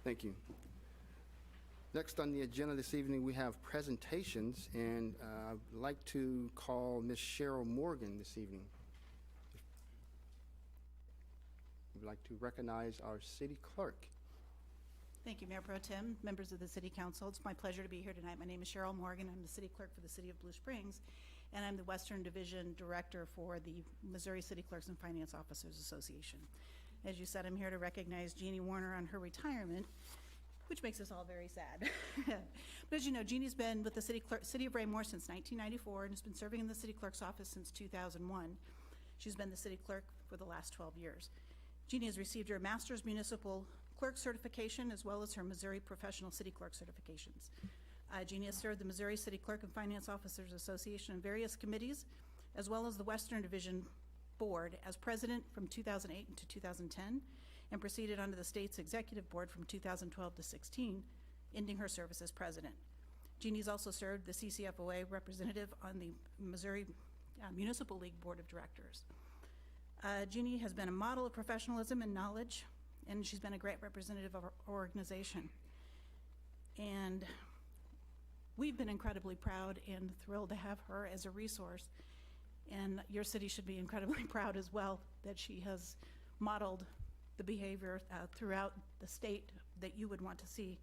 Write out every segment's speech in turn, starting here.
Thank you. Next on the agenda this evening, we have presentations, and I'd like to call Ms. Cheryl Morgan this evening. We'd like to recognize our city clerk. Thank you, Mayor Pro Tem, members of the City Council. It's my pleasure to be here tonight. My name is Cheryl Morgan. I'm the city clerk for the City of Blue Springs, and I'm the Western Division Director for the Missouri City Clerks and Finance Officers Association. As you said, I'm here to recognize Jeannie Warner on her retirement, which makes us all very sad. But as you know, Jeannie's been with the City of Raymore since 1994 and has been serving in the city clerk's office since 2001. She's been the city clerk for the last 12 years. Jeannie has received her Master's Municipal Clerk certification as well as her Missouri Professional City Clerk certifications. Jeannie has served the Missouri City Clerk and Finance Officers Association in various committees, as well as the Western Division Board as president from 2008 to 2010, and proceeded onto the state's executive board from 2012 to 16, ending her service as president. Jeannie's also served the CCFOA representative on the Missouri Municipal League Board of Directors. Jeannie has been a model of professionalism and knowledge, and she's been a great representative of our organization. And we've been incredibly proud and thrilled to have her as a resource. And your city should be incredibly proud as well that she has modeled the behavior throughout the state that you would want to see.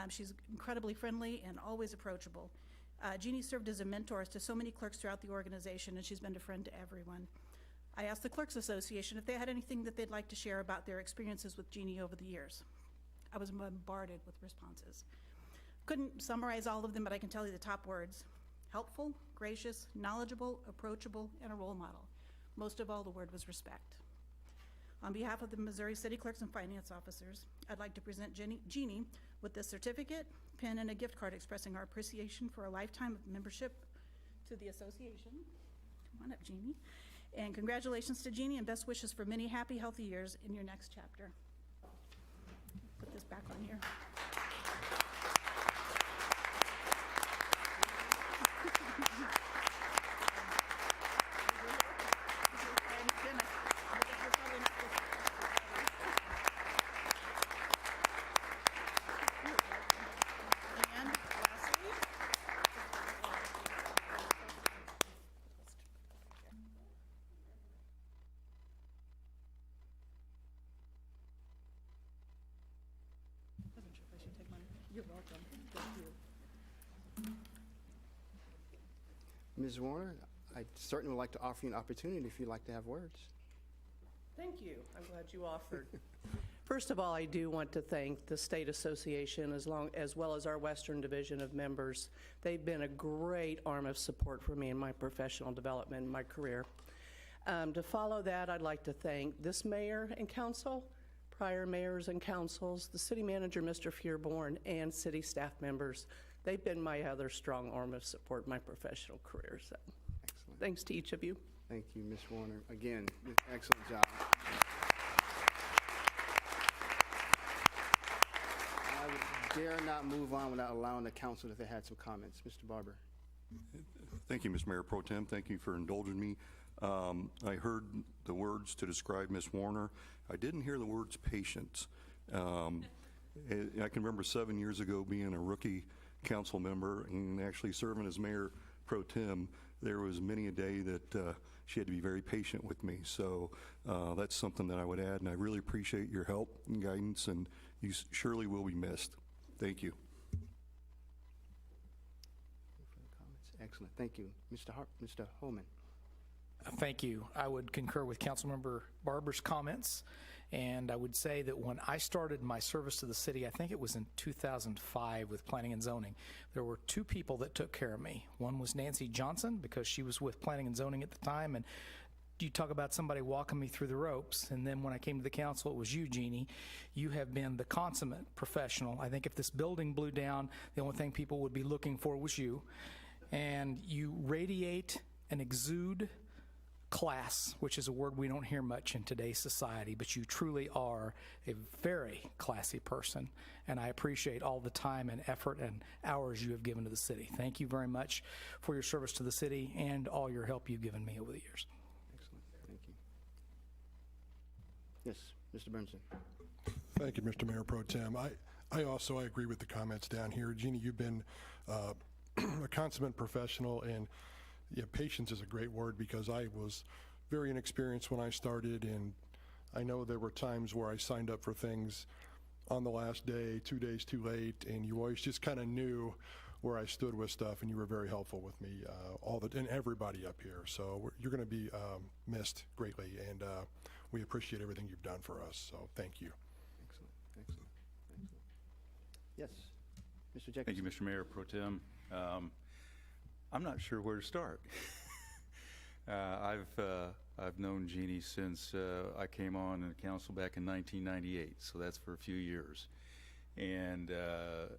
She's incredibly friendly and always approachable. Jeannie served as a mentor to so many clerks throughout the organization, and she's been a friend to everyone. I asked the Clerks Association if they had anything that they'd like to share about their experiences with Jeannie over the years. I was bombarded with responses. Couldn't summarize all of them, but I can tell you the top words: helpful, gracious, knowledgeable, approachable, and a role model. Most of all, the word was respect. On behalf of the Missouri City Clerks and Finance Officers, I'd like to present Jeannie with this certificate, pin, and a gift card expressing our appreciation for a lifetime of membership to the association. Come on up, Jeannie. And congratulations to Jeannie, and best wishes for many happy, healthy years in your next chapter. Put this back on here. You're welcome. Thank you. Ms. Warner, I certainly would like to offer you an opportunity if you'd like to have words. Thank you. I'm glad you offered. First of all, I do want to thank the State Association as well as our Western Division of members. They've been a great arm of support for me in my professional development and my career. To follow that, I'd like to thank this mayor and council, prior mayors and councils, the city manager, Mr. Feuerborn, and city staff members. They've been my other strong arm of support in my professional career. So, Excellent. thanks to each of you. Thank you, Ms. Warner. Again, excellent job. I would dare not move on without allowing the council if they had some comments. Mr. Barber. Thank you, Mr. Mayor Pro Tem. Thank you for indulging me. I heard the words to describe Ms. Warner. I didn't hear the words patience. I can remember 7 years ago being a rookie council member and actually serving as Mayor Pro Tem. There was many a day that she had to be very patient with me. So that's something that I would add, and I really appreciate your help and guidance, and you surely will be missed. Thank you. Any further comments? Excellent. Thank you. Mr. Holman. Thank you. I would concur with Councilmember Barber's comments, and I would say that when I started my service to the city, I think it was in 2005 with Planning and Zoning, there were two people that took care of me. One was Nancy Johnson, because she was with Planning and Zoning at the time, and you talk about somebody walking me through the ropes. And then when I came to the council, it was you, Jeannie. You have been the consummate professional. I think if this building blew down, the only thing people would be looking for was you. And you radiate and exude class, which is a word we don't hear much in today's society, but you truly are a very classy person, and I appreciate all the time and effort and hours you have given to the city. Thank you very much for your service to the city and all your help you've given me over the years. Excellent. Thank you. Yes, Mr. Bernstein. Thank you, Mr. Mayor Pro Tem. I agree with the comments down here. Jeannie, you've been a consummate professional, and yeah, patience is a great word, because I was very inexperienced when I started, and I know there were times where I signed up for things on the last day, 2 days too late, and you always just kind of knew where I stood with stuff, and you were very helpful with me, and everybody up here. So you're going to be missed greatly, and we appreciate everything you've done for us. So thank you. Excellent, excellent, excellent. Yes, Mr. Jacobs. Thank you, Mr. Mayor Pro Tem. I'm not sure where to start. I've known Jeannie since I came on the council back in 1998, so that's for a few years. And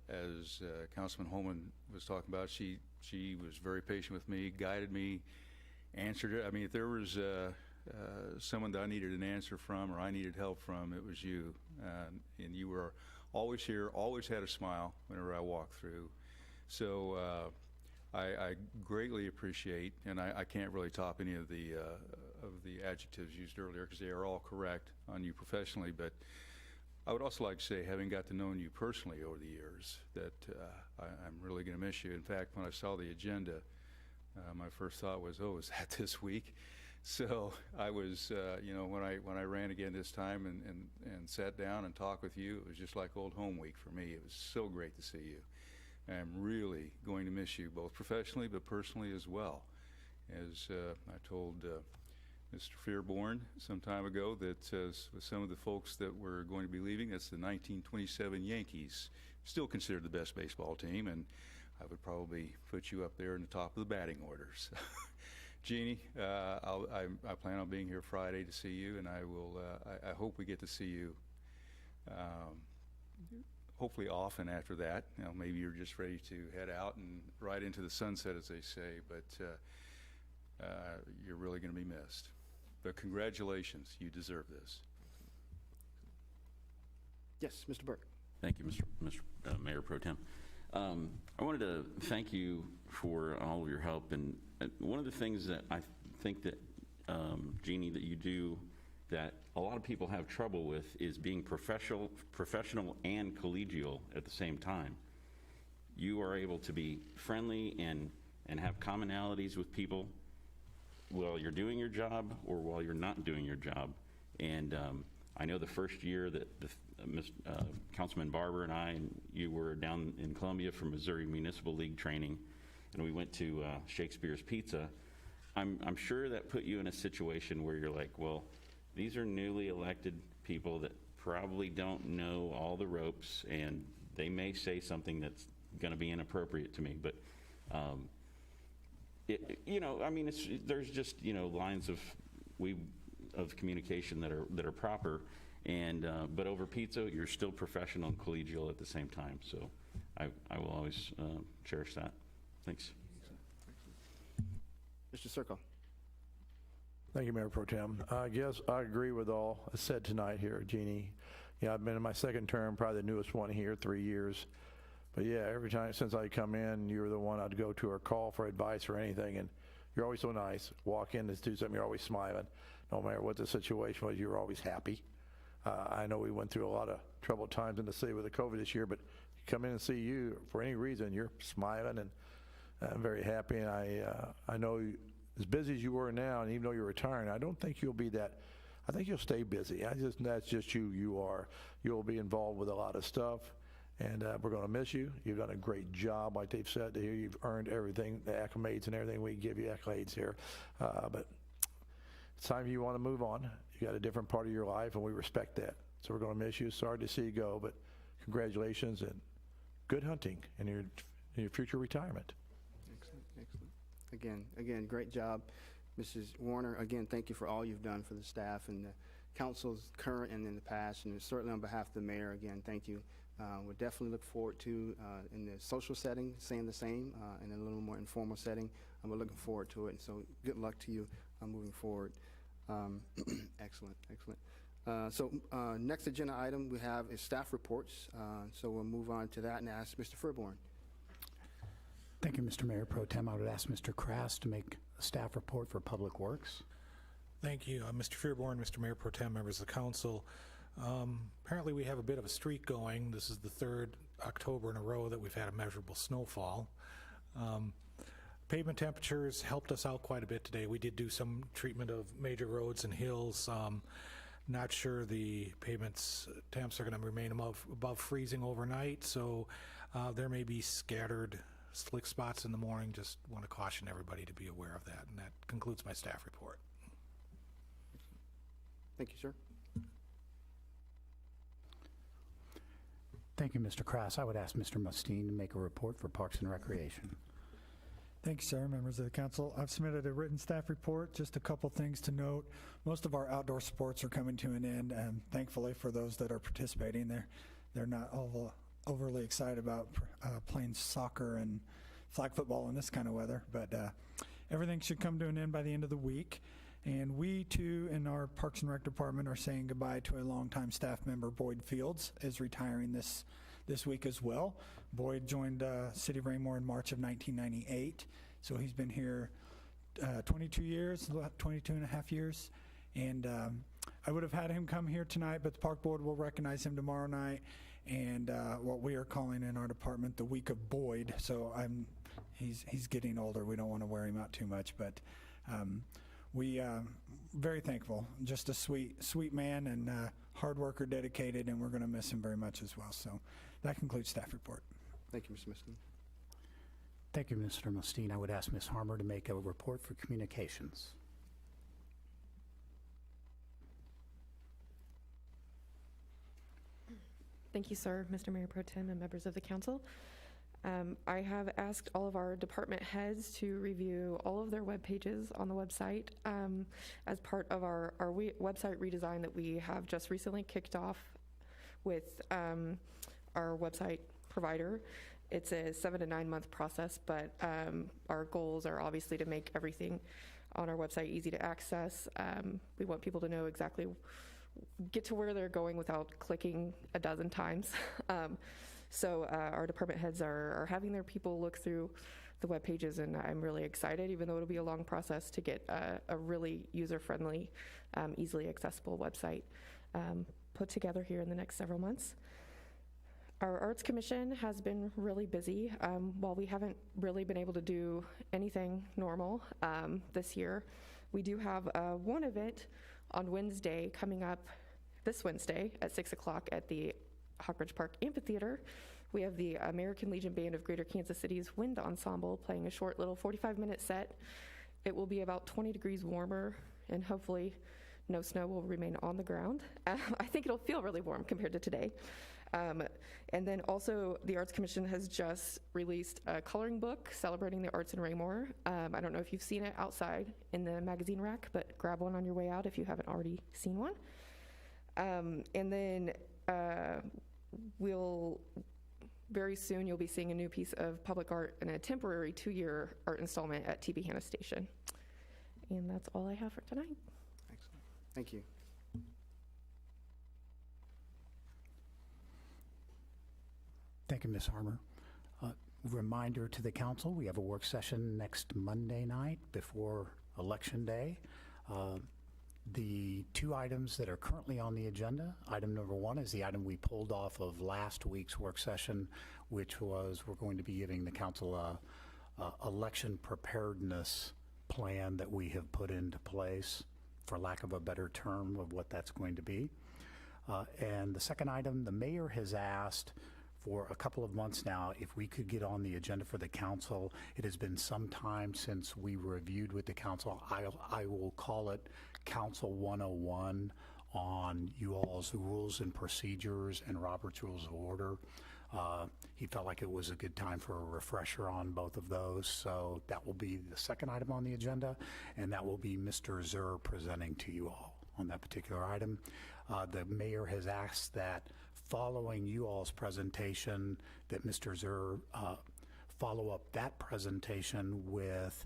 as Councilman Holman was talking about, she was very patient with me, guided me, answered it. I mean, if there was someone that I needed an answer from or I needed help from, it was you. And you were always here, always had a smile whenever I walked through. So I greatly appreciate, and I can't really top any of the adjectives used earlier, because they are all correct on you professionally, but I would also like to say, having got to know you personally over the years, that I'm really going to miss you. In fact, when I saw the agenda, my first thought was, oh, is that this week? So I was, when I ran again this time and sat down and talked with you, it was just like old home week for me. It was so great to see you. I'm really going to miss you, both professionally but personally as well. As I told Mr. Fearborn some time ago, that with some of the folks that were going to be leaving, that's the 1927 Yankees, still considered the best baseball team, and I would probably put you up there in the top of the batting orders. Jeannie, I plan on being here Friday to see you, and I will. I hope we get to see you. Hopefully often after that. You know, maybe you're just ready to head out and right into the sunset, as they say, but you're really going to be missed. But congratulations, you deserve this. Yes, Mr. Burke. Thank you, Mr. Mayor Pro Tem. I wanted to thank you for all of your help, and one of the things that I think that, Jeannie, that you do that a lot of people have trouble with is being professional and collegial at the same time. You are able to be friendly and have commonalities with people while you're doing your job or while you're not doing your job. And I know the first year that Councilman Barber and I and you were down in Columbia for Missouri Municipal League training, and we went to Shakespeare's Pizza. I'm sure that put you in a situation where you're like, well, these are newly elected people that probably don't know all the ropes, and they may say something that's going to be inappropriate to me. But, I mean, there's just, lines of communication that are proper. And but over pizza, you're still professional and collegial at the same time. So I will always cherish that. Thanks. Mr. Circo. Thank you, Mayor Pro Tem. I guess I agree with all said tonight here, Jeannie. Yeah, I've been in my second term, probably the newest one here, 3 years. But yeah, every time since I come in, you're the one I'd go to or call for advice or anything, and you're always so nice. Walk in to do something, you're always smiling. No matter what the situation was, you're always happy. I know we went through a lot of troubled times in the city with the COVID this year, but come in and see you for any reason, you're smiling, and I'm very happy. And I know as busy as you were now, and even though you're retiring, I don't think you'll be that. I think you'll stay busy. That's just you. You'll be involved with a lot of stuff, and we're going to miss you. You've done a great job, like they've said here. You've earned everything, the acclimates and everything. We give you accolades here, but it's time you want to move on. You got a different part of your life, and we respect that. So we're going to miss you. Sorry to see you go, but congratulations and good hunting in your future retirement. Excellent, excellent. Again, great job. Mrs. Warner, again, thank you for all you've done for the staff and the council's current and in the past, and certainly on behalf of the mayor, again, thank you. We'll definitely look forward to, in the social setting, saying the same, in a little more informal setting. We're looking forward to it, and so good luck to you moving forward. Excellent, excellent. So next agenda item we have is staff reports. So we'll move on to that and ask Mr. Fearborn. Thank you, Mr. Mayor Pro Tem. I would ask Mr. Krass to make a staff report for Public Works. Thank you, Mr. Fearborn, Mr. Mayor Pro Tem, members of the council. Apparently, we have a bit of a streak going. This is the third October in a row that we've had a measurable snowfall. Pavement temperatures helped us out quite a bit today. We did do some treatment of major roads and hills. Not sure the pavement's temps are going to remain above freezing overnight, so there may be scattered slick spots in the morning. Just want to caution everybody to be aware of that. And that concludes my staff report. Thank you, sir. Thank you, Mr. Krass. I would ask Mr. Mustine to make a report for Parks and Recreation. Thank you, sir. Members of the council, I've submitted a written staff report. Just a couple things to note. Most of our outdoor sports are coming to an end, and thankfully for those that are participating, they're not overly excited about playing soccer and flag football in this kind of weather, but everything should come to an end by the end of the week. And we, too, in our Parks and Rec department are saying goodbye to a longtime staff member. Boyd Fields is retiring this week as well. Boyd joined City of Raymore in March of 1998, so he's been here 22 years, 22 and a half years. And I would have had him come here tonight, but the park board will recognize him tomorrow night, and what we are calling in our department the week of Boyd. So he's getting older. We don't want to wear him out too much, but we very thankful. Just a sweet man and hard worker, dedicated, and we're going to miss him very much as well. So that concludes staff report. Thank you, Mr. Mustine. Thank you, Mr. Mustine. I would ask Ms. Harmer to make a report for communications. Thank you, sir, Mr. Mayor Pro Tem and members of the council. I have asked all of our department heads to review all of their web pages on the website as part of our website redesign that we have just recently kicked off with our website provider. It's a 7 to 9 month process, but our goals are obviously to make everything on our website easy to access. We want people to know exactly, get to where they're going without clicking a dozen times. So our department heads are having their people look through the web pages, and I'm really excited, even though it'll be a long process, to get a really user-friendly, easily accessible website put together here in the next several months. Our Arts Commission has been really busy. While we haven't really been able to do anything normal this year, we do have one event on Wednesday coming up this Wednesday at 6 o'clock at the Hawkridge Park Amphitheater. We have the American Legion Band of Greater Kansas City's Wind Ensemble playing a short little 45-minute set. It will be about 20 degrees warmer, and hopefully no snow will remain on the ground. I think it'll feel really warm compared to today. And then also the Arts Commission has just released a coloring book celebrating the arts in Raymore. I don't know if you've seen it outside in the magazine rack, but grab one on your way out if you haven't already seen one. And then very soon you'll be seeing a new piece of public art and a temporary 2-year art installment at TB Hanna Station. And that's all I have for tonight. Excellent. Thank you. Thank you, Ms. Harmer. Reminder to the council, we have a work session next Monday night before Election Day. The 2 items that are currently on the agenda, item number 1 is the item we pulled off of last week's work session, which was we're going to be giving the council a election preparedness plan that we have put into place, for lack of a better term of what that's going to be. And the second item, the mayor has asked for a couple of months now if we could get on the agenda for the council. It has been some time since we reviewed with the council. I will call it Council 101 on you all's rules and procedures and Robert's Rules of Order. He felt like it was a good time for a refresher on both of those, so that will be the second item on the agenda, and that will be Mr. Zur presenting to you all on that particular item. The mayor has asked that following you all's presentation, that Mr. Zur follow up that presentation with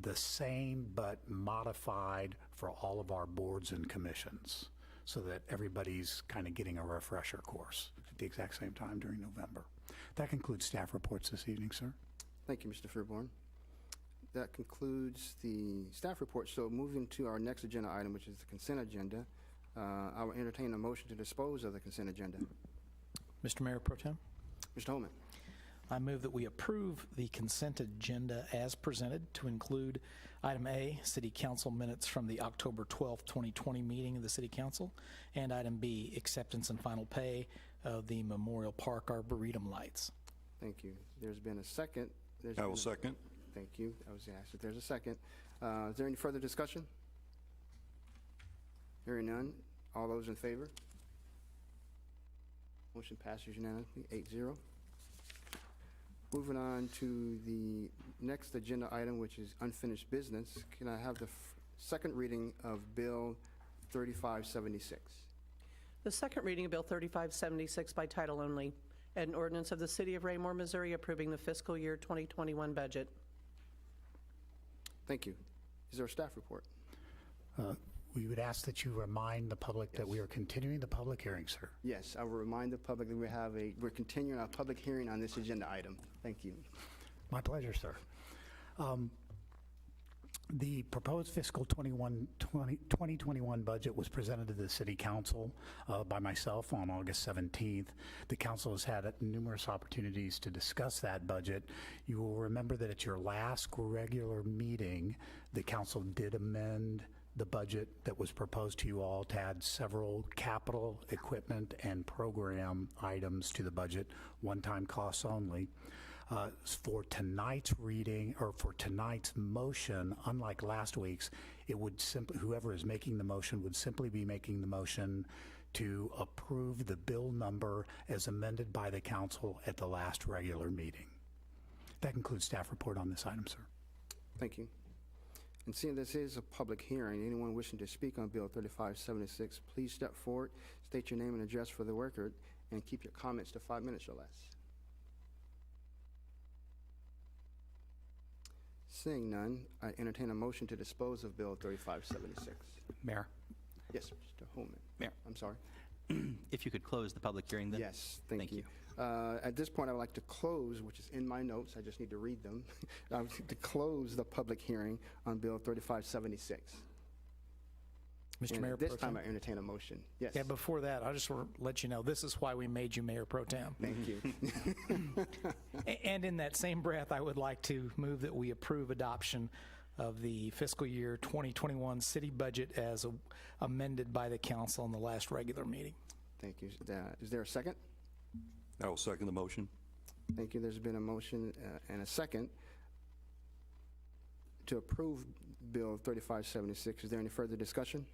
the same but modified for all of our boards and commissions, so that everybody's kind of getting a refresher course at the exact same time during November. That concludes staff reports this evening, sir. Thank you, Mr. Fairborn. That concludes the staff report. So moving to our next agenda item, which is the consent agenda. I will entertain a motion to dispose of the consent agenda. Mr. Mayor Pro Tem, Mr. Holman. I move that we approve the consent agenda as presented to include item A, City Council minutes from the October 12th, 2020 meeting of the City Council, and item B, acceptance and final pay of the Memorial Park Arboretum lights. Thank you. There's been a second. I will second. Thank you. I was asked if there's a second. Is there any further discussion? Hearing none. All those in favor? Motion passes unanimously, 8-0. Moving on to the next agenda item, which is unfinished business. Can I have the second reading of Bill 3576? The second reading of Bill 3576 by title only, an ordinance of the City of Raymore, Missouri approving the fiscal year 2021 budget. Thank you. Is there a staff report? We would ask that you remind the public that we are continuing the public hearing, sir. Yes, I will remind the public that we're continuing our public hearing on this agenda item. Thank you. My pleasure, sir. The proposed fiscal 2021 budget was presented to the City Council by myself on August 17th. The Council has had numerous opportunities to discuss that budget. You will remember that at your last regular meeting, the Council did amend the budget that was proposed to you all to add several capital, equipment, and program items to the budget, one-time costs only. For tonight's reading, or for tonight's motion, unlike last week's, it would simply, whoever is making the motion would simply be making the motion to approve the bill number as amended by the council at the last regular meeting. That concludes staff report on this item, sir. Thank you. And seeing this is a public hearing, anyone wishing to speak on Bill 3576, please step forward, state your name and address for the record, and keep your comments to 5 minutes or less. Seeing none, I entertain a motion to dispose of Bill 3576. Mayor, Yes, Mr. Holman. Mayor. I'm sorry. if you could close the public hearing then? Yes, thank Thank you. At this point, I would like to close, which is in my notes, I just need to read them. I would like to close the public hearing on Bill 3576. Mr. And Mayor at this Pro time, Tem. I entertain a motion. Yes. Yeah, before that, I just want to let you know, this is why we made you Mayor Pro Tem. Thank you. And in that same breath, I would like to move that we approve adoption of the fiscal year 2021 city budget as amended by the council in the last regular meeting. Thank you. Is there a second? I will second the motion. Thank you. There's been a motion and a second to approve Bill 3576. Is there any further discussion?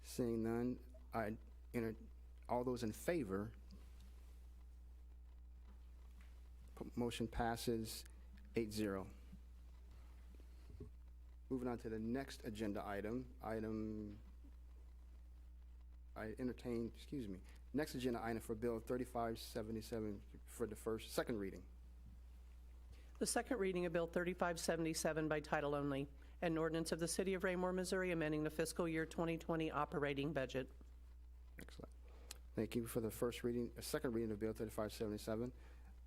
Seeing none, all those in favor, motion passes 8-0. Moving on to the next agenda item, next agenda item for Bill 3577 for the second reading. The second reading of Bill 3577 by title only, an ordinance of the City of Raymore, Missouri amending the fiscal year 2020 operating budget. Excellent. Thank you for the second reading of Bill 3577.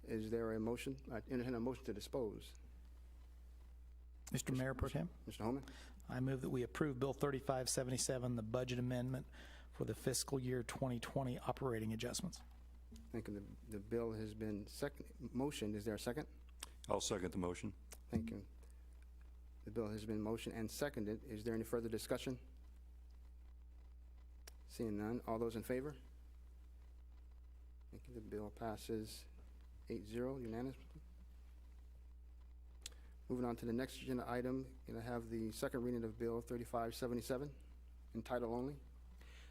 Is there a motion? I entertain a motion to dispose. Mr. Mayor Pro Tem, Mr. Holman? I move that we approve Bill 3577, the budget amendment for the fiscal year 2020 operating adjustments. Thank you. The bill has been motioned. Is there a second? I'll second the motion. Thank you. The bill has been motioned and seconded. Is there any further discussion? Seeing none, all those in favor? Thank you. The bill passes 8-0 unanimously. Moving on to the next agenda item, can I have the second reading of Bill 3577 in title only?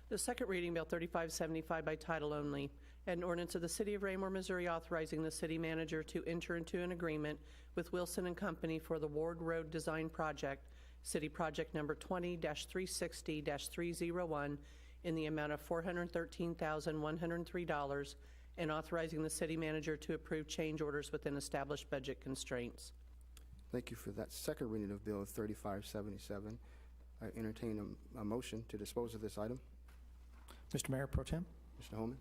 The second reading, Bill 3575 by title only, an ordinance of the City of Raymore, Missouri authorizing the city manager to enter into an agreement with Wilson and Company for the Ward Road Design Project, City Project Number 20-360-301, in the amount of $413,103, and authorizing the city manager to approve change orders within established budget constraints. Thank you for that second reading of Bill 3577. I entertain a motion to dispose of this item. Mr. Mayor Pro Tem, Mr. Holman?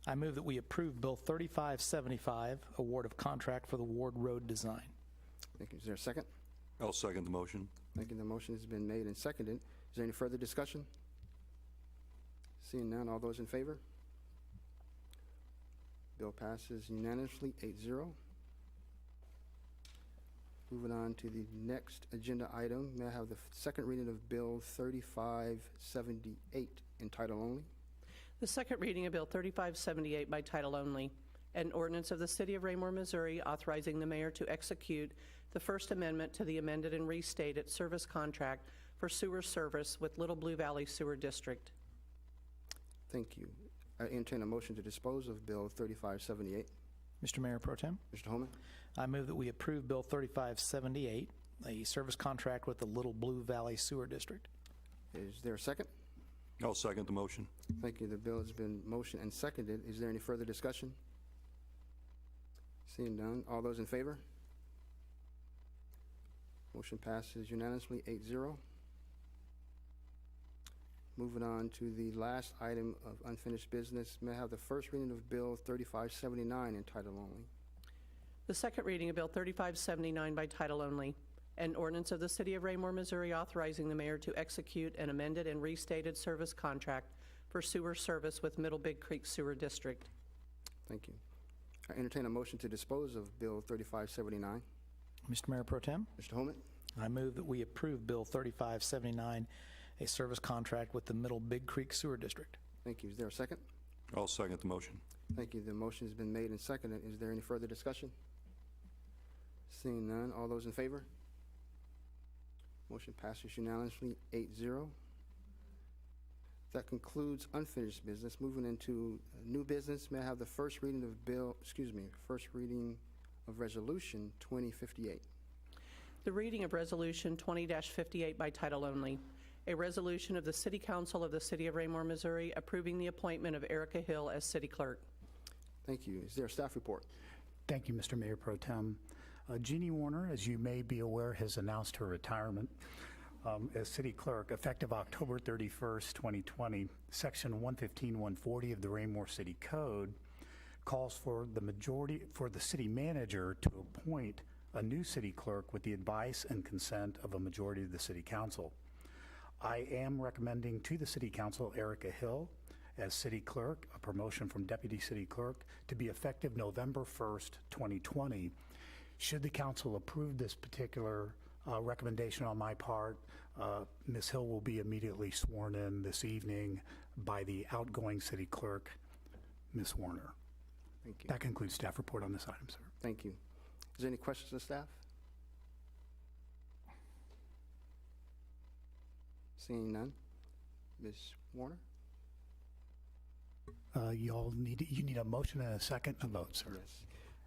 I move that we approve Bill 3575, award of contract for the Ward Road design. Thank you. Is there a second? I'll second the motion. Thank you. The motion has been made and seconded. Is there any further discussion? Seeing none, all those in favor? Bill passes unanimously, 8-0. Moving on to the next agenda item, may I have the second reading of Bill 3578 in title only? The second reading of Bill 3578 by title only, an ordinance of the City of Raymore, Missouri, authorizing the mayor to execute the First Amendment to the amended and restated service contract for sewer service with Little Blue Valley Sewer District. Thank you. I entertain a motion to dispose of Bill 3578. Mr. Mayor Pro Tem, Mr. Holman? I move that we approve Bill 3578, a service contract with the Little Blue Valley Sewer District. Is there a second? I'll second the motion. Thank you. The bill has been motioned and seconded. Is there any further discussion? Seeing none, all those in favor? Motion passes unanimously, 8-0. Moving on to the last item of unfinished business, may I have the first reading of Bill 3579 in title only? The second reading of Bill 3579 by title only, an ordinance of the City of Raymore, Missouri, authorizing the mayor to execute an amended and restated service contract for sewer service with Middle Big Creek Sewer District. Thank you. I entertain a motion to dispose of Bill 3579. Mr. Mayor Pro Tem, Mr. Holman? I move that we approve Bill 3579, a service contract with the Middle Big Creek Sewer District. Thank you. Is there a second? I'll second the motion. Thank you. The motion has been made and seconded. Is there any further discussion? Seeing none, all those in favor? Motion passes unanimously, 8-0. That concludes unfinished business. Moving into new business, may I have the first reading of first reading of Resolution 2058? The reading of Resolution 20-58 by title only, a resolution of the City Council of the City of Raymore, Missouri, approving the appointment of Erica Hill as city clerk. Thank you. Is there a staff report? Thank you, Mr. Mayor Pro Tem. Jeannie Warner, as you may be aware, has announced her retirement as city clerk effective October 31st, 2020. Section 115-140 of the Raymore City Code calls for the city manager to appoint a new city clerk with the advice and consent of a majority of the city council. I am recommending to the city council Erica Hill as city clerk, a promotion from deputy city clerk, to be effective November 1st, 2020. Should the council approve this particular recommendation on my part, Ms. Hill will be immediately sworn in this evening by the outgoing city clerk, Ms. Warner. Thank you. That concludes staff report on this item, sir. Thank you. Is there any questions of staff? Seeing none. Ms. Warner? You need a motion and a second to vote, sir. Yes.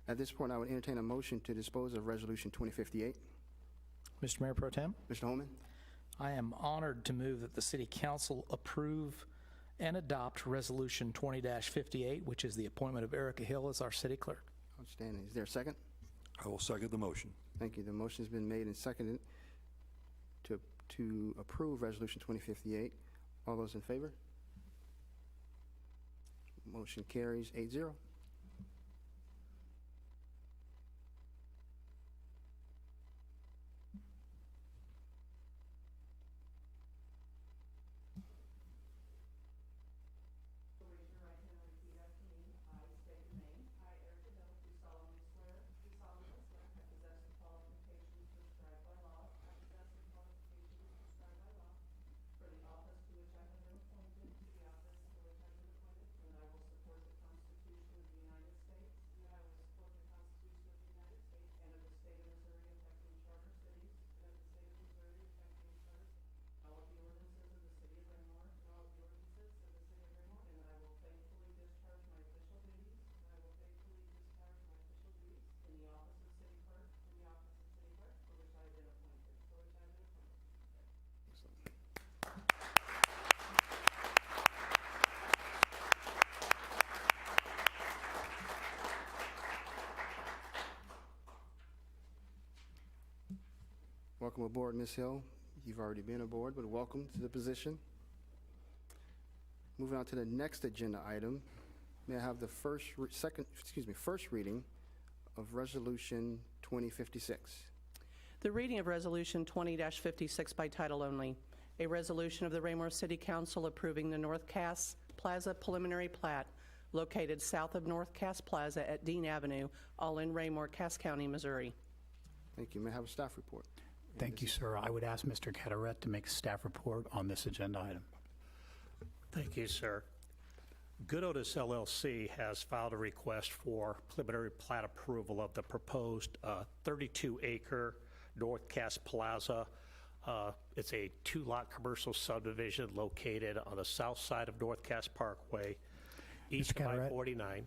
At this point, I would entertain a motion to dispose of Resolution 2058. Mr. Mayor Pro Tem, Mr. Holman? I am honored to move that the City Council approve and adopt Resolution 20-58, which is the appointment of Erica Hill as our city clerk. Outstanding. Is there a second? I will second the motion. Thank you. The motion has been made and seconded to approve Resolution 2058. All those in favor? Motion carries 8-0. Welcome aboard, Ms. Hill. You've already been aboard, but welcome to the position. Moving on to the next agenda item, may I have the first reading of Resolution 2056? The reading of Resolution 20-56 by title only, A resolution of the Raymore City Council approving the North Cass Plaza preliminary plat located south of North Cass Plaza at Dean Avenue, all in Raymore, Cass County, Missouri. Thank you. May I have a staff report? Thank you, sir. I would ask Mr. Cataret to make a staff report on this agenda item. Thank you, sir. Good Otis LLC has filed a request for preliminary plat approval of the proposed 32-acre North Cass Plaza. It's a 2-lot commercial subdivision located on the south side of North Cass Parkway, east of I-49.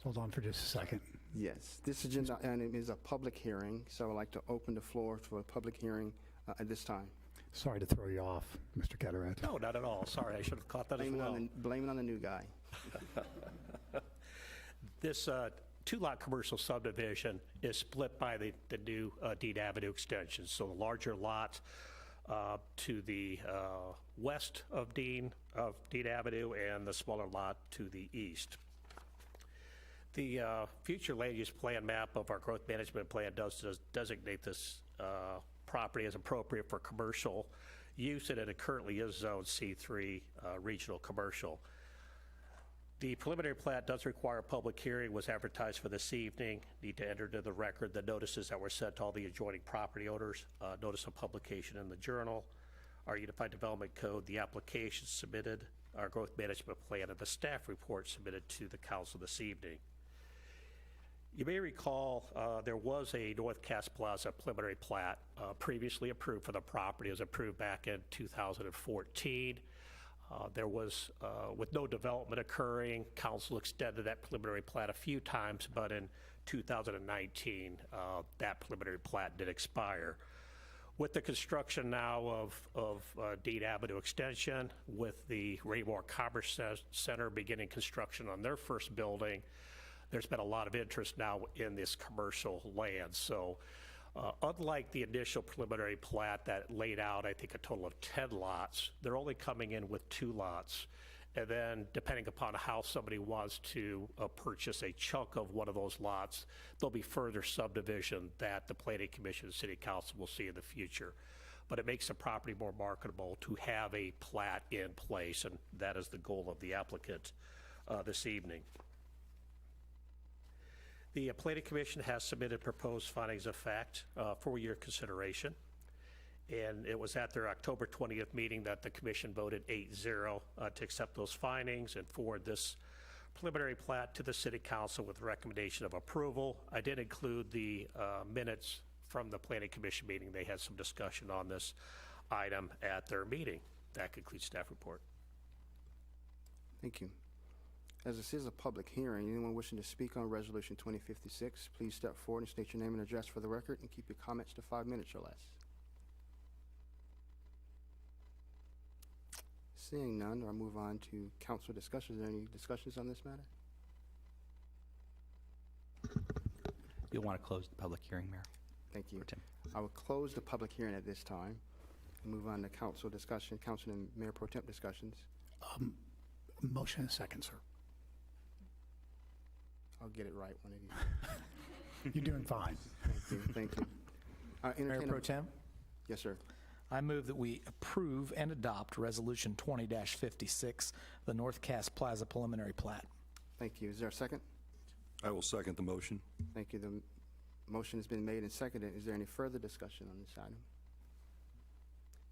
Hold on for just a second. Yes, this agenda item is a public hearing, so I'd like to open the floor for a public hearing at this time. Sorry to throw you off, Mr. Cataret. No, not at all. Sorry, I should have caught that as well. Blame it on the new guy. This 2-lot commercial subdivision is split by the new Dean Avenue extension. So the larger lot to the west of Dean Avenue and the smaller lot to the east. The future land use plan map of our growth management plan does designate this property as appropriate for commercial use, and it currently is zone C3 regional commercial. The preliminary plat does require a public hearing, was advertised for this evening. Need to enter into the record the notices that were sent to all the adjoining property owners, notice of publication in the Journal, our Unified Development Code, the application submitted, our growth management plan, and the staff report submitted to the council this evening. You may recall there was a North Cass Plaza preliminary plat previously approved for the property. It was approved back in 2014. There was, with no development occurring, council extended that preliminary plat a few times, but in 2019, that preliminary plat did expire. With the construction now of Dean Avenue Extension, with the Raymore Commerce Center beginning construction on their first building, there's been a lot of interest now in this commercial land. So unlike the initial preliminary plat that laid out, I think, a total of 10 lots, they're only coming in with 2 lots. And then depending upon how somebody wants to purchase a chunk of one of those lots, there'll be further subdivision that the Planning Commission and City Council will see in the future. But it makes the property more marketable to have a plat in place, and that is the goal of the applicant this evening. The Planning Commission has submitted proposed findings of fact for your consideration. And it was at their October 20th meeting that the commission voted 8-0 to accept those findings and forward this preliminary plat to the City Council with recommendation of approval. I did include the minutes from the Planning Commission meeting. They had some discussion on this item at their meeting. That concludes staff report. Thank you. As this is a public hearing, anyone wishing to speak on Resolution 2056, please step forward and state your name and address for the record, and keep your comments to 5 minutes or less. Seeing none, I'll move on to council discussions. Are there any discussions on this matter? You'll want to close the public hearing, Mayor. Thank you. Pro Tem. I will close the public hearing at this time and move on to council discussion, council and Mayor Pro Temp discussions. Motion and a second, sir. I'll get it right one of you. You're doing fine. Thank you. Thank you. Mayor Entertain Pro a- Tem, Yes, sir. I move that we approve and adopt Resolution 20-56, the North Cass Plaza preliminary plat. Thank you. Is there a second? I will second the motion. Thank you. The motion has been made and seconded. Is there any further discussion on this item?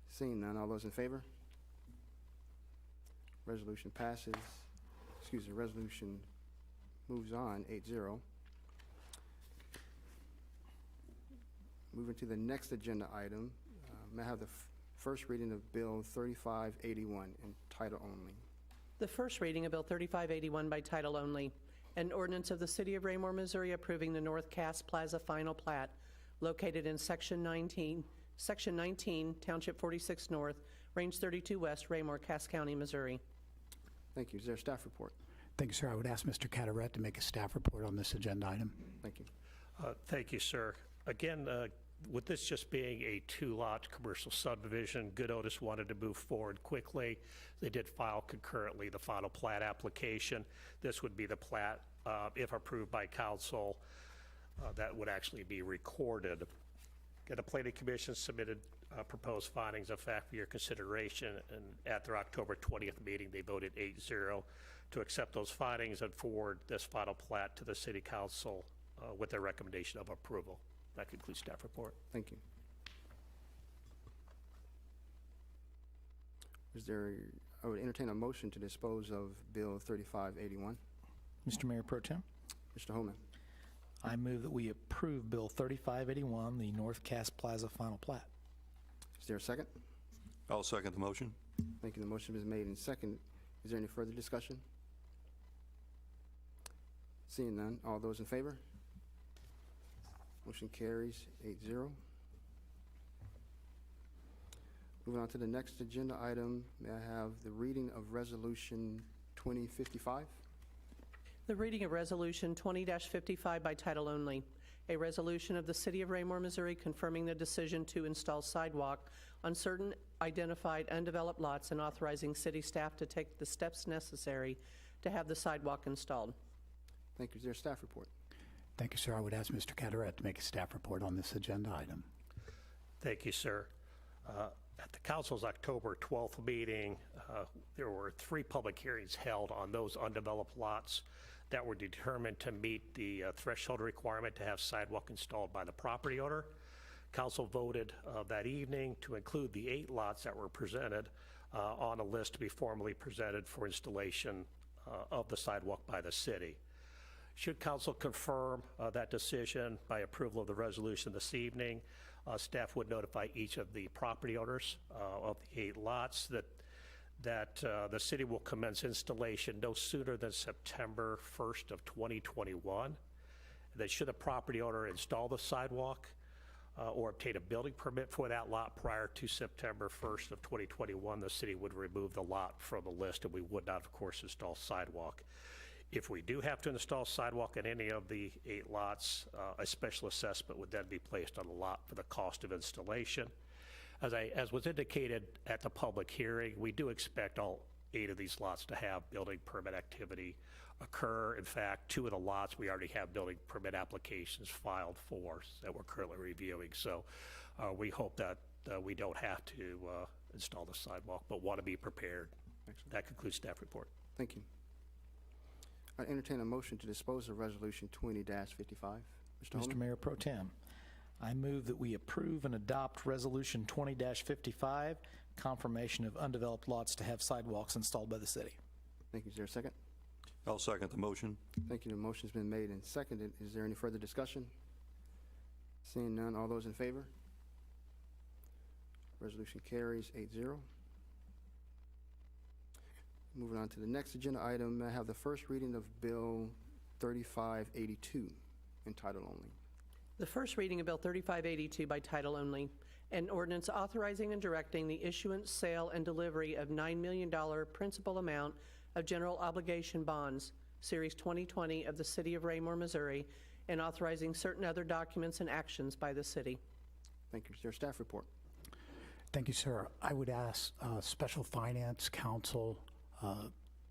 Seeing none, all those in favor? Resolution passes. Excuse me, resolution moves on, 8-0. Moving to the next agenda item, may I have the first reading of Bill 3581 in title only? The first reading of Bill 3581 by title only, an ordinance of the City of Raymore, Missouri approving the North Cass Plaza final plat located in Section 19, Township 46 North, Range 32 West, Raymore, Cass County, Missouri. Thank you. Is there a staff report? Thank you, sir. I would ask Mr. Cataret to make a staff report on this agenda item. Thank you. Thank you, sir. Again, with this just being a 2-lot commercial subdivision, Good Otis wanted to move forward quickly. They did file concurrently the final plat application. This would be the plat, if approved by council, that would actually be recorded. And the Planning Commission submitted proposed findings of fact for your consideration, and at their October 20th meeting, they voted 8-0 to accept those findings and forward this final plat to the City Council with their recommendation of approval. That concludes staff report. Thank you. I would entertain a motion to dispose of Bill 3581. Mr. Mayor Pro Tem, Mr. Holman, I move that we approve Bill 3581, the North Cass Plaza final plat. is there a second? I'll second the motion. Thank you. The motion is made and second. Is there any further discussion? Seeing none, all those in favor? Motion carries 8-0. Moving on to the next agenda item, may I have the reading of Resolution 2055? The reading of Resolution 20-55 by title only. A resolution of the City of Raymore, Missouri confirming the decision to install sidewalk on certain identified undeveloped lots and authorizing city staff to take the steps necessary to have the sidewalk installed. Thank you. Is there a staff report? Thank you, sir. I would ask Mr. Cataret to make a staff report on this agenda item. Thank you, sir. At the council's October 12th meeting, there were 3 public hearings held on those undeveloped lots that were determined to meet the threshold requirement to have sidewalk installed by the property owner. Council voted that evening to include the 8 lots that were presented on a list to be formally presented for installation of the sidewalk by the city. Should council confirm that decision by approval of the resolution this evening, staff would notify each of the property owners of the 8 lots that the city will commence installation no sooner than September 1st of 2021. That should the property owner install the sidewalk or obtain a building permit for that lot prior to September 1st of 2021, the city would remove the lot from the list, and we would not, of course, install sidewalk. If we do have to install sidewalk at any of the 8 lots, a special assessment would then be placed on the lot for the cost of installation. As was indicated at the public hearing, we do expect all 8 of these lots to have building permit activity occur. In fact, 2 of the lots we already have building permit applications filed for that we're currently reviewing. So we hope that we don't have to install the sidewalk, but want to be prepared. Excellent. That concludes staff report. Thank you. I entertain a motion to dispose of Resolution 20-55. Mr. Mr. Holman? Mayor Pro Tem, I move that we approve and adopt Resolution 20-55, confirmation of undeveloped lots to have sidewalks installed by the city. Thank you. Is there a second? I'll second the motion. Thank you. The motion's been made and seconded. Is there any further discussion? Seeing none, all those in favor? Resolution carries 8-0. Moving on to the next agenda item, I have the first reading of Bill 3582 in title only. The first reading of Bill 3582 by title only, an ordinance authorizing and directing the issuance, sale, and delivery of $9 million principal amount of general obligation bonds, Series 2020 of the City of Raymore, Missouri, and authorizing certain other documents and actions by the city. Thank you. Is there a staff report? Thank you, sir. I would ask Special Finance Counsel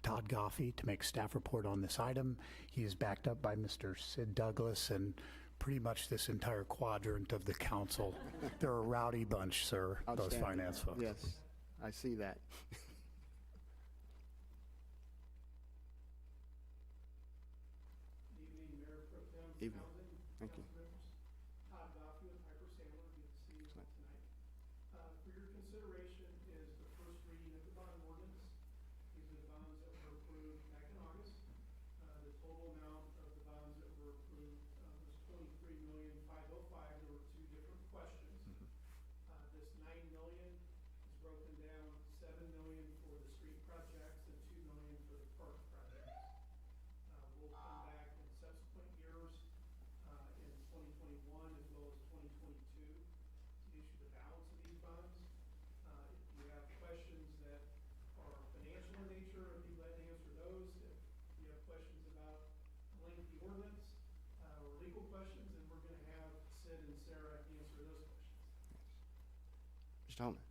Todd Goffey to make staff report on this item. He is backed up by Mr. Sid Douglas and pretty much this entire quadrant of the council. They're a rowdy bunch, sir, those Outstanding. finance folks. Yes, I see that. Evening, Mayor Pro Tem. Evening. Townsend, Thank you. council members. Todd Goffey with Piper Sandler. Good to see you all tonight. For your consideration is the first reading of the bond ordinance. These are the bonds that were approved back in August. The total amount of the bonds that were approved was $23,505,000. There were 2 different questions. This $9 million is broken down, $7 million for the street projects and $2 million for the park projects. We'll come back in subsequent years, in 2021 as well as 2022, to issue the balance of these bonds. If you have questions that are financial in nature, I'd be glad to answer those. If you have questions about lengthy ordinance, or legal questions, then we're gonna have Sid and Sarah answer those questions. Mr. Holman?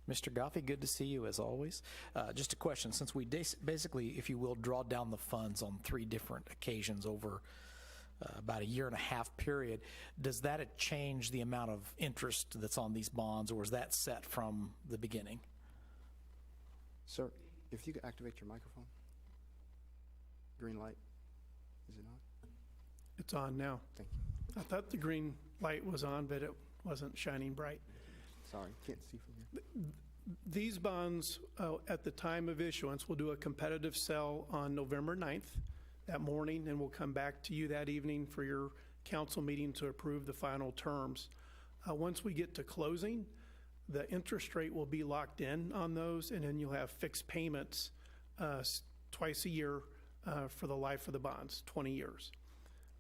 Mr. Goffey, good to see you as always. Just a question, since we basically, if you will, draw down the funds on 3 different occasions over about a year and a half period. Does that change the amount of interest that's on these bonds, or is that set from the beginning? Sir, if you could activate your microphone. Green light. Is it on? It's on now. Thank you. I thought the green light was on, but it wasn't shining bright. Sorry, can't see from here. These bonds, at the time of issuance, will do a competitive sell on November 9th, that morning, and we'll come back to you that evening for your council meeting to approve the final terms. Once we get to closing, the interest rate will be locked in on those, and then you'll have fixed payments twice a year for the life of the bonds, 20 years.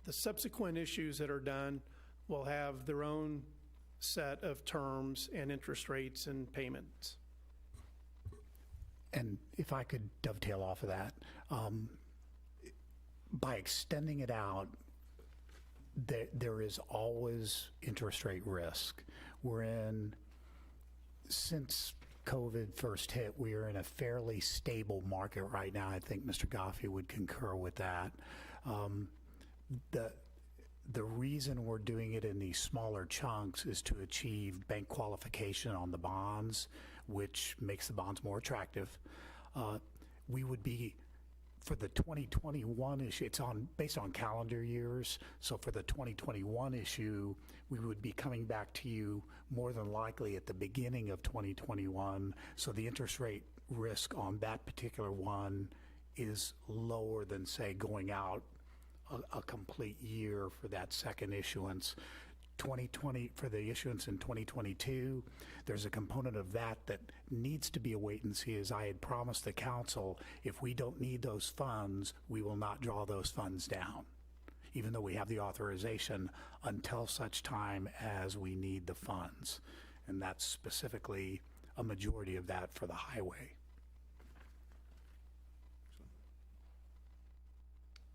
The subsequent issues that are done will have their own set of terms and interest rates and payments. And if I could dovetail off of that, by extending it out, there is always interest rate risk. Since COVID first hit, we are in a fairly stable market right now. I think Mr. Goffey would concur with that. The reason we're doing it in these smaller chunks is to achieve bank qualification on the bonds, which makes the bonds more attractive. We would be, for the 2021 issue, it's based on calendar years, so for the 2021 issue, we would be coming back to you more than likely at the beginning of 2021, so the interest rate risk on that particular one is lower than, say, going out a complete year for that second issuance. 2020, for the issuance in 2022, there's a component of that needs to be a wait and see. As I had promised the council, if we don't need those funds, we will not draw those funds down, even though we have the authorization, until such time as we need the funds. And that's specifically a majority of that for the highway.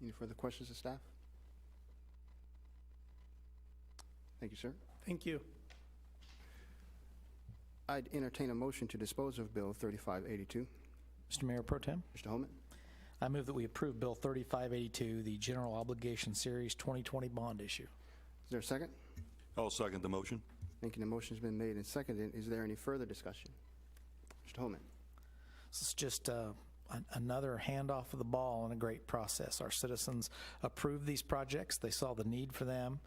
Any further questions of staff? Thank you, sir. Thank you. I'd entertain a motion to dispose of Bill 3582. Mr. Mayor Pro Tem, Mr. Holman, I move that we approve Bill 3582, the General Obligation Series 2020 bond issue. is there a second? I'll second the motion. Thank you. The motion's been made and seconded. Is there any further discussion? Mr. Holman. This is just another handoff of the ball in a great process. Our citizens approved these projects. They saw the need for them.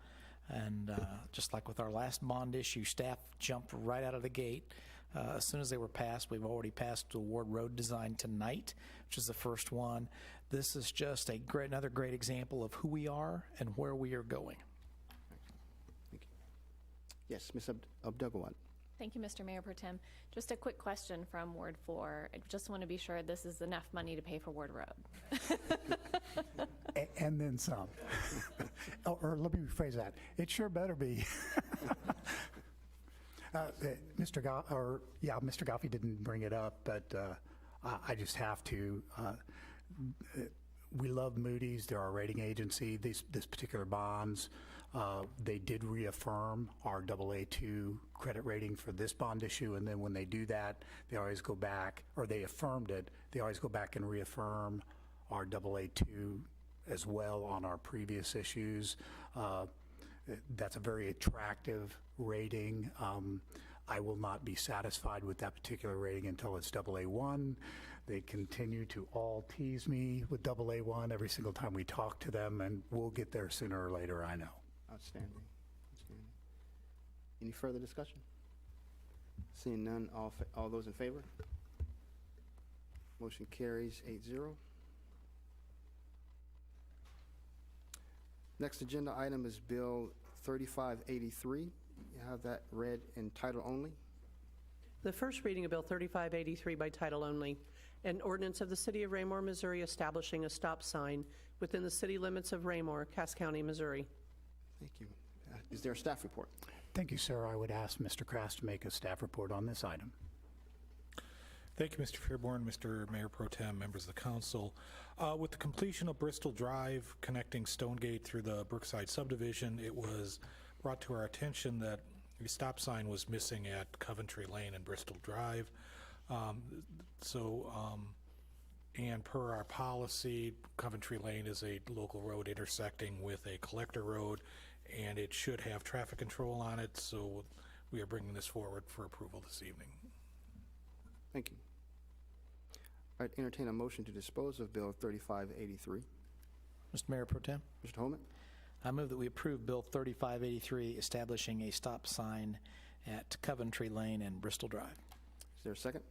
And just like with our last bond issue, staff jumped right out of the gate. As soon as they were passed, we've already passed to award road design tonight, which is the first one. This is just another great example of who we are and where we are going. Thank you. Yes, Ms. Abdugawad. Thank you, Mr. Mayor Pro Tem. Just a quick question from Ward 4. I just want to be sure this is enough money to pay for Ward Road. And then some. Or let me rephrase that. It sure better be. Mr. Goffey didn't bring it up, but I just have to. We love Moody's. They're our rating agency. This particular bonds, they did reaffirm our AA2 credit rating for this bond issue, and then when they do that, they always go back, or they affirmed it, they always go back and reaffirm our AA2 as well on our previous issues. That's a very attractive rating. I will not be satisfied with that particular rating until it's AA1. They continue to all tease me with AA1 every single time we talk to them, and we'll get there sooner or later, I know. Outstanding. Outstanding. Any further discussion? Seeing none, all those in favor? Motion carries 8-0. Next agenda item is Bill 3583. You have that read in title only. The first reading of Bill 3583 by title only, an ordinance of the City of Raymore, Missouri establishing a stop sign within the city limits of Raymore, Cass County, Missouri. Thank you. Is there a staff report? Thank you, sir. I would ask Mr. Krass to make a staff report on this item. Thank you, Mr. Fairborn, Mr. Mayor Pro Tem, members of the council. With the completion of Bristol Drive connecting Stonegate through the Brookside subdivision, it was brought to our attention that a stop sign was missing at Coventry Lane and Bristol Drive. And per our policy, Coventry Lane is a local road intersecting with a collector road, and it should have traffic control on it, so we are bringing this forward for approval this evening. Thank you. All right, entertain a motion to dispose of Bill 3583. Mr. Mayor Pro Tem, Mr. Holman, I move that we approve Bill 3583, establishing a stop sign at Coventry Lane and Bristol Drive. is there a second?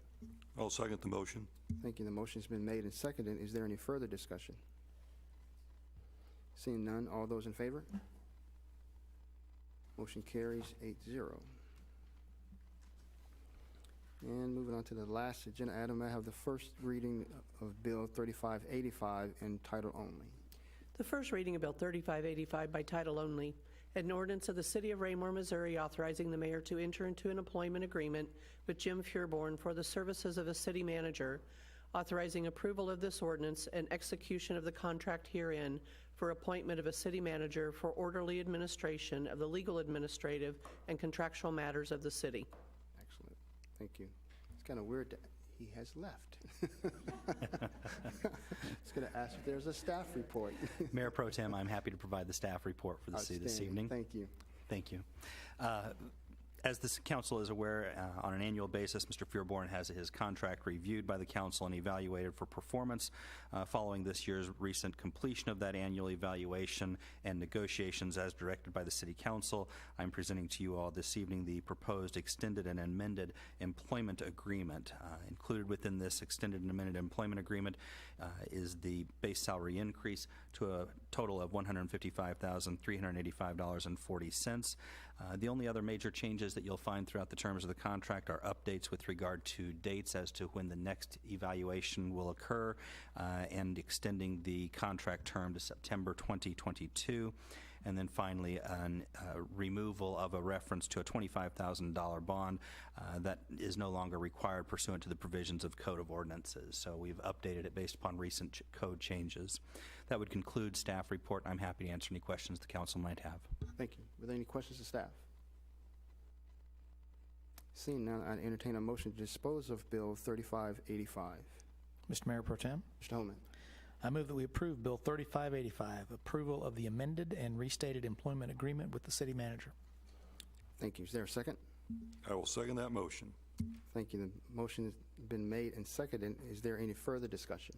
I'll second the motion. Thank you. The motion's been made and seconded. Is there any further discussion? Seeing none, all those in favor? Motion carries 8-0. And moving on to the last agenda item, I have the first reading of Bill 3585 in title only. The first reading of Bill 3585 by title only, an ordinance of the City of Raymore, Missouri, authorizing the mayor to enter into an employment agreement with Jim Fuhrborn for the services of a city manager, authorizing approval of this ordinance and execution of the contract herein for appointment of a city manager for orderly administration of the legal, administrative, and contractual matters of the city. Excellent. Thank you. It's kind of weird that he has left. Just going to ask if there's a staff report. Mayor Pro Tem, I'm happy to provide the staff report for the city this Outstanding. evening. Thank you. Thank you. As the council is aware, on an annual basis, Mr. Fuhrborn has his contract reviewed by the council and evaluated for performance. Following this year's recent completion of that annual evaluation and negotiations as directed by the City Council, I'm presenting to you all this evening the proposed extended and amended employment agreement. Included within this extended and amended employment agreement is the base salary increase to a total of $155,385.40. The only other major changes that you'll find throughout the terms of the contract are updates with regard to dates as to when the next evaluation will occur, and extending the contract term to September 2022. And then finally, removal of a reference to a $25,000 bond that is no longer required pursuant to the provisions of Code of Ordinances. So we've updated it based upon recent code changes. That would conclude staff report. I'm happy to answer any questions the council might have. Thank you. Were there any questions to staff? Seeing none, I entertain a motion to dispose of Bill 3585. Mr. Mayor Pro Tem, Mr. Holman, I move that we approve Bill 3585, approval of the amended and restated employment agreement with the city manager. thank you. Is there a second? I will second that motion. Thank you. The motion has been made and seconded. Is there any further discussion?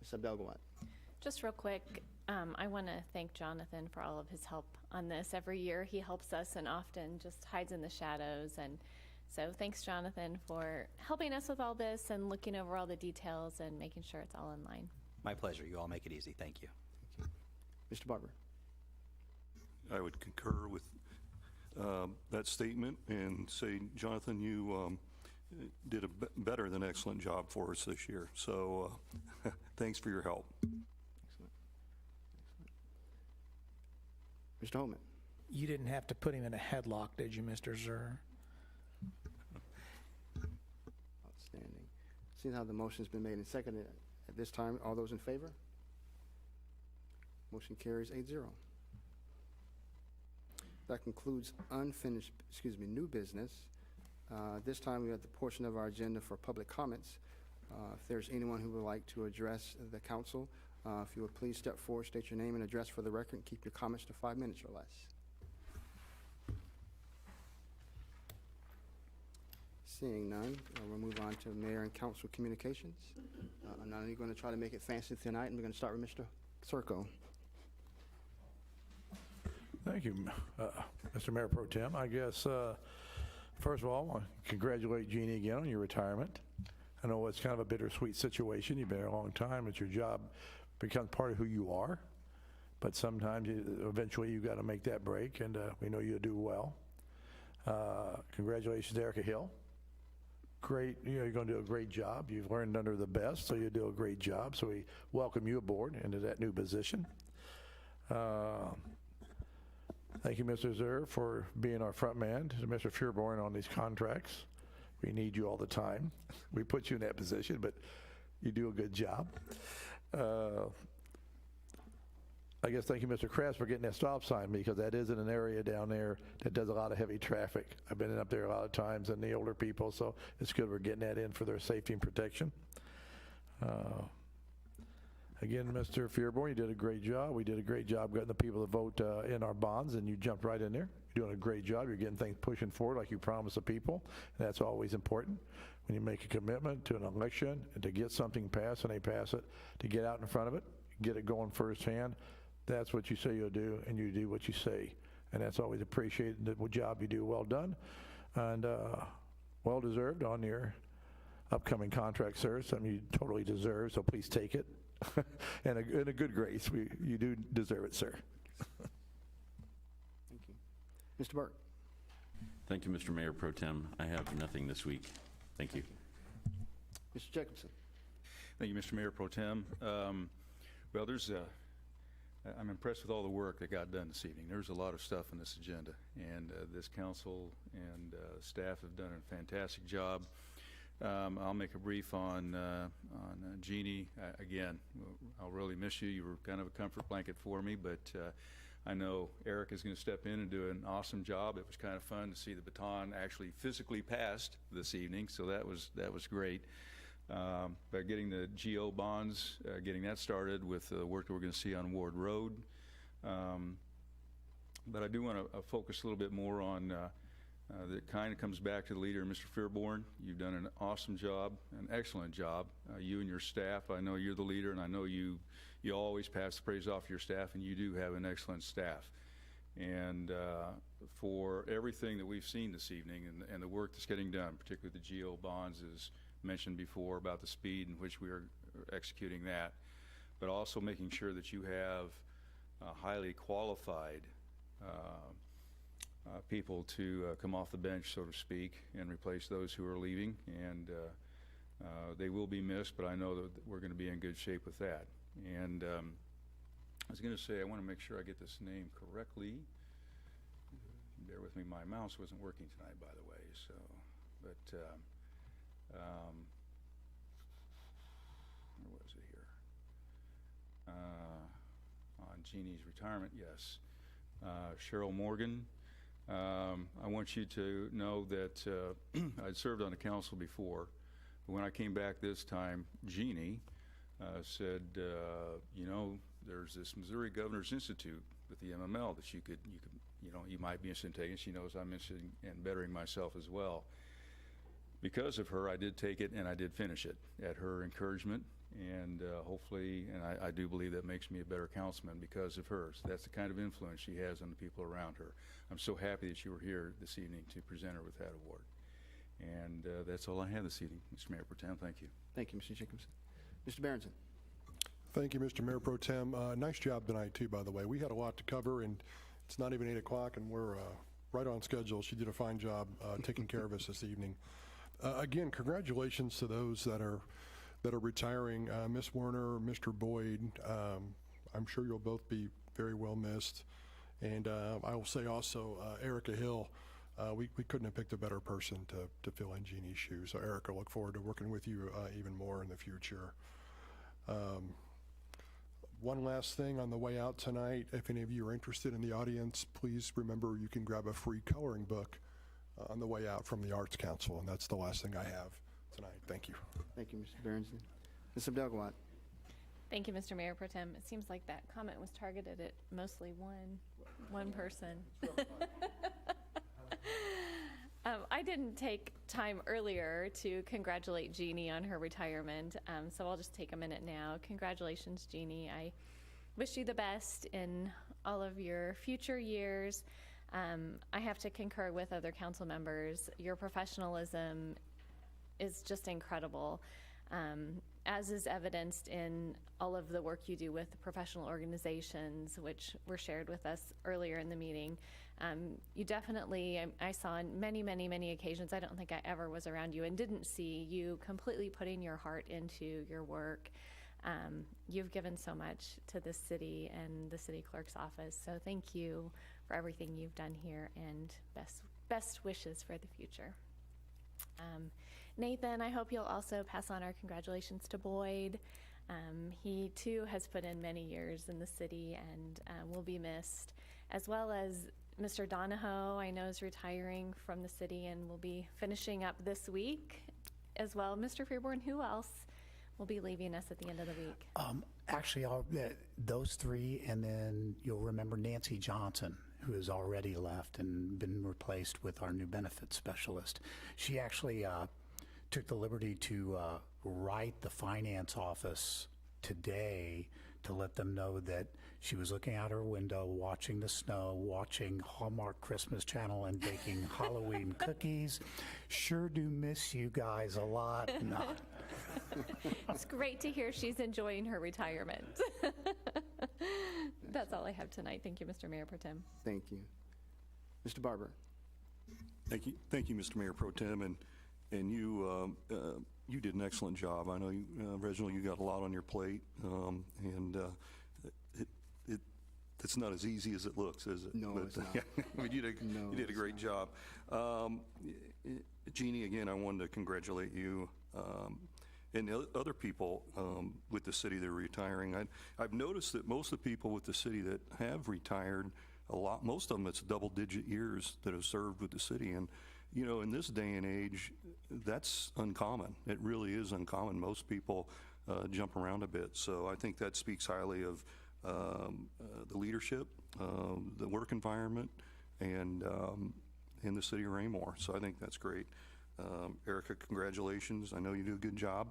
Ms. Abdelgawad. Just real quick, I want to thank Jonathan for all of his help on this. Every year he helps us and often just hides in the shadows. And so thanks, Jonathan, for helping us with all this and looking over all the details and making sure it's all in line. My pleasure. You all make it easy. Thank you. Mr. Barber. I would concur with that statement and say, Jonathan, you did a better than excellent job for us this year. So thanks for your help. Excellent. Mr. Holman. You didn't have to put him in a headlock, did you, Mr. Zur? Outstanding. Seeing how the motion's been made and seconded, at this time, all those in favor? Motion carries 8-0. That concludes new business. This time we have the portion of our agenda for public comments. If there's anyone who would like to address the council, if you would please step forward, state your name and address for the record, and keep your comments to 5 minutes or less. Seeing none, we'll move on to mayor and council communications. I'm not only going to try to make it fancy tonight, and we're going to start with Mr. Circo. Thank you, Mr. Mayor Pro Tem. I guess, first of all, I want to congratulate Jeannie again on your retirement. I know it's kind of a bittersweet situation. You've been there a long time. It's your job becomes part of who you are. But sometimes, eventually, you've got to make that break, and we know you'll do well. Congratulations, Erica Hill. Great, you're going to do a great job. You've learned under the best, so you do a great job. So we welcome you aboard into that new position. Thank you, Mr. Zur, for being our front man to Mr. Fuhrborn on these contracts. We need you all the time. We put you in that position, but you do a good job. I guess thank you, Mr. Kress, for getting that stop sign, because that is in an area down there that does a lot of heavy traffic. I've been up there a lot of times, and the older people, so it's good we're getting that in for their safety and protection. Again, Mr. Fearborn, you did a great job. We did a great job getting the people to vote in our bonds, and you jumped right in there. You're doing a great job. You're getting things pushing forward like you promised the people, and that's always important. When you make a commitment to an election and to get something passed and they pass it, to get out in front of it, get it going firsthand, that's what you say you'll do, and you do what you say. And that's always appreciated, the job you do. Well done, and well-deserved on your upcoming contract, sir. Something you totally deserve, so please take it. And a good grace. You do deserve it, sir. Thank you. Mr. Burke. Thank you, Mr. Mayor Pro Tem. I have nothing this week. Thank you. Mr. Jacobson. Thank you, Mr. Mayor Pro Tem. Well, I'm impressed with all the work that got done this evening. There's a lot of stuff on this agenda, and this council and staff have done a fantastic job. I'll make a brief on Jeannie. Again, I'll really miss you. You were kind of a comfort blanket for me, but I know Eric is going to step in and do an awesome job. It was kind of fun to see the baton actually physically passed this evening, so that was great. But getting the GO bonds, getting that started with the work that we're going to see on Ward Road. But I do want to focus a little bit more on that kind of comes back to the leader, Mr. Fearborn. You've done an awesome job, an excellent job. You and your staff, I know you're the leader, and I know you always pass the praise off your staff, and you do have an excellent staff. And for everything that we've seen this evening and the work that's getting done, particularly the GO bonds, as mentioned before about the speed in which we are executing that, but also making sure that you have highly qualified people to come off the bench, so to speak, and replace those who are leaving. And they will be missed, but I know that we're going to be in good shape with that. And I was going to say, I want to make sure I get this name correctly. Bear with me, my mouse wasn't working tonight, by the way. So, but where was it here? On Jeannie's retirement, yes. Cheryl Morgan. I want you to know that I'd served on the council before, but when I came back this time, Jeannie said, you know, there's this Missouri Governors Institute with the MML that you might be interested in taking. She knows I'm interested in bettering myself as well. Because of her, I did take it and I did finish it at her encouragement, and hopefully, and I do believe that makes me a better councilman because of her. So that's the kind of influence she has on the people around her. I'm so happy that you were here this evening to present her with that award. And that's all I have this evening, Mr. Mayor Pro Tem. Thank you. Thank you, Mr. Jacobson. Mr. Berenson. Thank you, Mr. Mayor Pro Tem. Nice job tonight, too, by the way. We had a lot to cover, and it's not even 8 o'clock, and we're right on schedule. She did a fine job taking care of us this evening. Again, congratulations to those that are retiring. Ms. Warner, Mr. Boyd, I'm sure you'll both be very well missed. And I will say also, Erica Hill, we couldn't have picked a better person to fill in Jeannie's shoes. So Erica, look forward to working with you even more in the future. One last thing on the way out tonight, if any of you are interested in the audience, please remember you can grab a free coloring book on the way out from the Arts Council, and that's the last thing I have tonight. Thank you. Thank you, Mr. Berenson. Ms. Abdelgawad. Thank you, Mr. Mayor Pro Tem. It seems like that comment was targeted at mostly one person. I didn't take time earlier to congratulate Jeannie on her retirement, so I'll just take a minute now. Congratulations, Jeannie. I wish you the best in all of your future years. I have to concur with other council members. Your professionalism is just incredible, as is evidenced in all of the work you do with professional organizations, which were shared with us earlier in the meeting. You definitely, I saw on many, many, many occasions, I don't think I ever was around you and didn't see you completely putting your heart into your work. You've given so much to this city and the city clerk's office, so thank you for everything you've done here, and best wishes for the future. Nathan, I hope you'll also pass on our congratulations to Boyd. He too has put in many years in the city and will be missed, as well as Mr. Donahoe, I know, is retiring from the city and will be finishing up this week as well. Mr. Fearborn, who else will be leaving us at the end of the week? Actually, those three, and then you'll remember Nancy Johnson, who has already left and been replaced with our new benefits specialist. She actually took the liberty to write the finance office today to let them know that she was looking out her window, watching the snow, watching Hallmark Christmas Channel, and baking Halloween cookies. Sure do miss you guys a lot. No. It's great to hear she's enjoying her retirement. That's all I have tonight. Thank you, Mr. Mayor Pro Tem. Thank you. Mr. Barber. Thank you, Mr. Mayor Pro Tem, and you did an excellent job. I know, Reginald, you got a lot on your plate, and it's not as easy as it looks, is it? No, it's not. I mean, you did a great job. Jeannie, again, I wanted to congratulate you and the other people with the city that are retiring. I've noticed that most of the people with the city that have retired, most of them, it's double-digit years that have served with the city. And, you know, in this day and age, that's uncommon. It really is uncommon. Most people jump around a bit. So I think that speaks highly of the leadership, the work environment, and in the city of Raymore. So I think that's great. Erica, congratulations. I know you do a good job.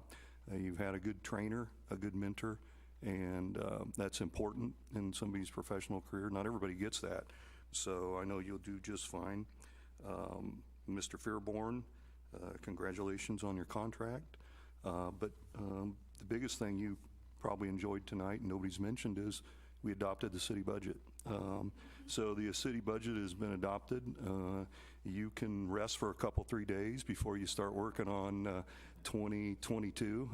You've had a good trainer, a good mentor, and that's important in somebody's professional career. Not everybody gets that. So I know you'll do just fine. Mr. Fairborn, congratulations on your contract. But the biggest thing you probably enjoyed tonight, and nobody's mentioned, is we adopted the city budget. So the city budget has been adopted. You can rest for a couple, 3 days before you start working on 2022.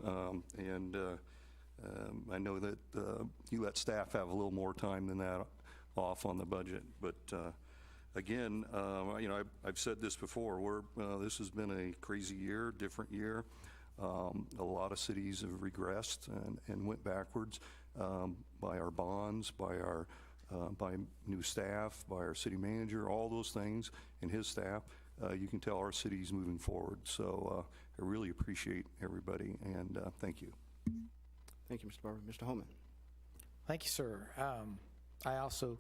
I know that you let staff have a little more time than that off on the budget. But again, you know, I've said this before. This has been a crazy year, different year. A lot of cities have regressed and went backwards by our bonds, by new staff, by our city manager, all those things, and his staff. You can tell our city's moving forward. So I really appreciate everybody, and thank you. Thank you, Mr. Barber. Mr. Holman. Thank you, sir. I also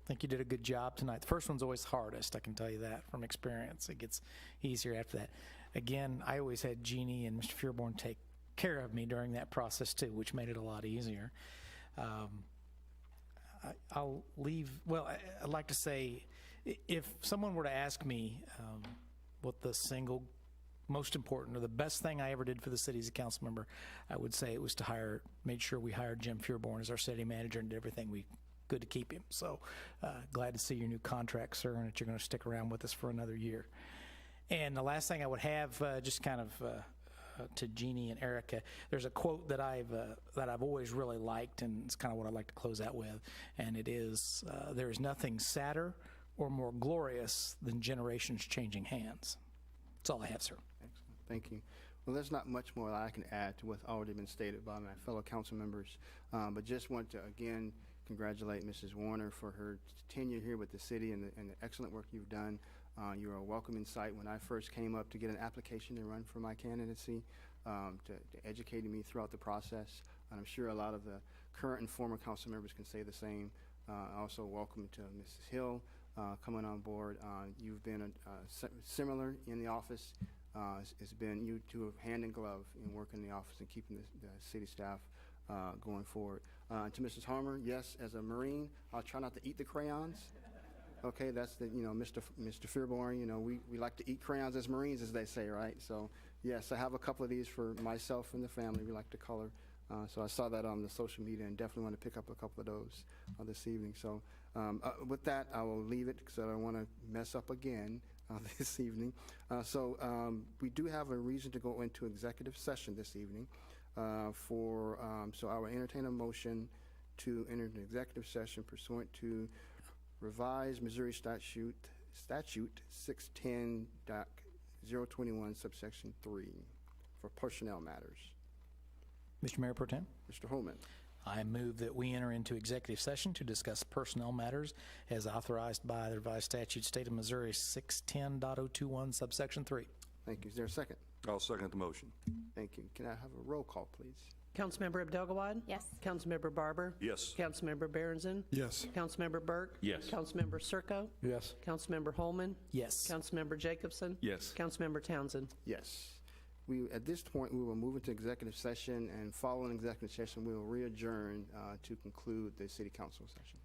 think you did a good job tonight. The first one's always hardest, I can tell you that from experience. It gets easier after that. Again, I always had Jeannie and Mr. Fairborn take care of me during that process too, which made it a lot easier. I'll leave, well, I'd like to say, if someone were to ask me what the single most important or the best thing I ever did for the city as a council member, I would say it was to made sure we hired Jim Fairborn as our city manager and did everything we could to keep him. So glad to see your new contract, sir, and that you're going to stick around with us for another year. And the last thing I would have, just kind of to Jeannie and Erica, there's a quote that I've always really liked, and it's kind of what I'd like to close out with, and it is, there is nothing sadder or more glorious than generations changing hands. That's all I have, sir. Excellent. Thank you. Well, there's not much more I can add to what's already been stated by my fellow council members, but just want to, again, congratulate Mrs. Warner for her tenure here with the city and the excellent work you've done. You were a welcoming sight when I first came up to get an application to run for my candidacy, to educating me throughout the process. And I'm sure a lot of the current and former council members can say the same. Also, welcome to Mrs. Hill coming on board. You've been similar in the office. It's been you two have hand in glove in working in the office and keeping the city staff going forward. To Mrs. Harmer, yes, as a Marine, I'll try not to eat the crayons. Okay, that's the, you know, Mr. Fairborn, you know, we like to eat crayons as Marines, as they say, right? So, yes, I have a couple of these for myself and the family. We like to color. So I saw that on the social media and definitely want to pick up a couple of those this evening. So with that, I will leave it because I don't want to mess up again this evening. So we do have a reason to go into executive session this evening so I will entertain a motion to enter an executive session pursuant to Revised Missouri Statute 610.021 subsection 3 for personnel matters. Mr. Mayor Pro Tem? Mr. Holman. I move that we enter into executive session to discuss personnel matters as authorized by the revised statute state of Missouri 610.021 subsection 3. Thank you. Is there a second? I'll second the motion. Thank you. Can I have a roll call, please? Councilmember Abdelgawad? Yes. Councilmember Barber? Yes. Councilmember Berenson? Yes. Councilmember Burke? Yes. Councilmember Circo? Yes. Councilmember Holman? Yes. Councilmember Jacobson? Yes. Councilmember Townsend? Yes. At this point, we will move into executive session, and following executive session, we will re-adjourn to conclude the city council session.